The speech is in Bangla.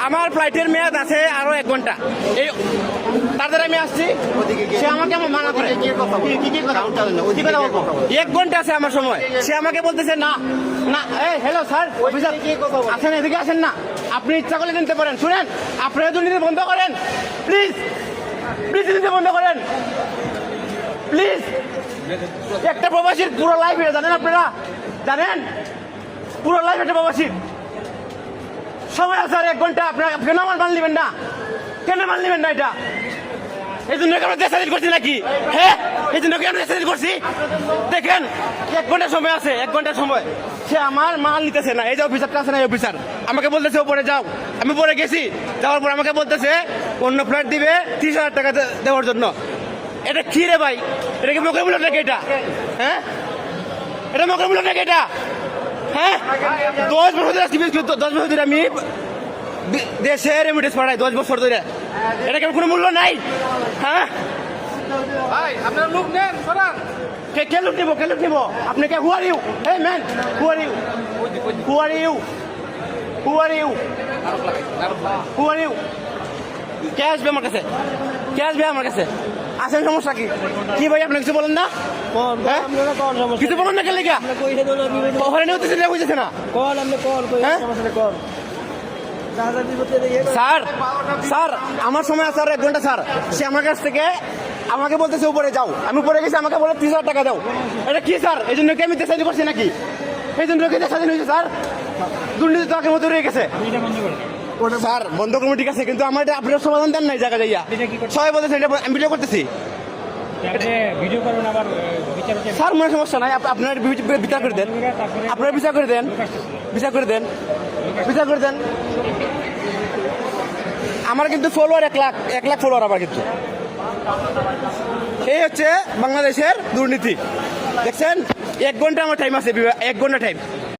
আমার ফ্লাইটের মেয়াদ আছে আরো 1 ঘন্টা। এই তাদের আমি আসছি, সে আমাকে মানা করে। কি কথা বলবো? 1 ঘন্টা আছে আমার সময়, সে আমাকে বলতেছে না না। এই হ্যালো স্যার, অফিসার আসেন, এদিকে আসেন না। আপনি ইচ্ছা করলে নিতে পারেন। শুনেন, আপনারা দুর্নীতি বন্ধ করেন প্লিজ, প্লিজ দুর্নীতি বন্ধ করেন প্লিজ। একটা প্রবাসীর পুরো লাইফ এটা জানেন আপনারা, জানেন পুরো লাইফ একটা প্রবাসীর সময় আছে আর 1 ঘন্টা। আপনারা কেন আমার মান নেবেন না? কেন মান নেবেন না? এটা এই জন্য আমরা দেশ স্বাধীন করছি নাকি? হ্যাঁ, এই জন্য কি আমরা দেশ স্বাধীন করছি? দেখেন 1 ঘন্টা সময় আছে, 1 ঘন্টা সময়, সে আমার মাল নিতেছে না। এই যে অফিসারটা আছে না, এই অফিসার আমাকে বলতেছে ওপরে যাও। আমি পরে গেছি, যাওয়ার পর আমাকে বলতেছে অন্য ফ্লাইট দিবে 30,000 টাকা দেওয়ার জন্য। এটা কি রে ভাই? এটা কি মকের মূল্য নাকি এটা? হ্যাঁ, এটা মকের মূল্য নাকি এটা? হ্যাঁ, 10 বছর ধরে 10 বছর ধরে আমি দেশে রেমিটেন্স পাঠাই, 10 বছর ধরে। এটা কেমন কোনো মূল্য নাই? হ্যাঁ ভাই আপনার লোক নেন সরান। কে লুট নিব? কে লুট নিব? আপনি কে? Who are you? এই man, who are you? Who are you? Who are you? Who are you? কে আসবে আমার কাছে? কে আসবে আমার কাছে? আসেন, সমস্যা কি? কি ভাই আপনি কিছু বলেন না? হ্যাঁ? কিছু বলেন না? কে লেগা ওখানে হইতেছে না? হ্যাঁ? স্যার, স্যার আমার সময় আছে আর 1 ঘন্টা। স্যার, সে আমার কাছ থেকে আমাকে বলতেছে উপরে যাও। আমি উপরে গেছি, আমাকে বলে 30,000 টাকা দাও। এটা কি স্যার? এই জন্য কি আমি দেশ স্বাধীন করছি নাকি? এই জন্য কি দেশ স্বাধীন হয়েছে স্যার? দুর্নীতি তো আগের মতো রয়ে গেছে। স্যার বন্ধ করবো ঠিক আছে, কিন্তু আমার এটা আপনার সমাধান দেন নাই জায়গা যাইয়া। সবাই বলতেছে এটা আমি ভিডিও করতেছি। স্যার মনে সমস্যা নাই, আপনার বিচার করে দেন, আপনার বিচার করে দেন, বিচার করে দেন, বিচার করে দেন। আমার কিন্তু ফলোয়ার 1 লাখ ফলোয়ার আমার কিন্তু। এই হচ্ছে বাংলাদেশের দুর্নীতি। দেখছেন, 1 ঘন্টা আমার টাইম আছে, 1 ঘন্টা টাইম।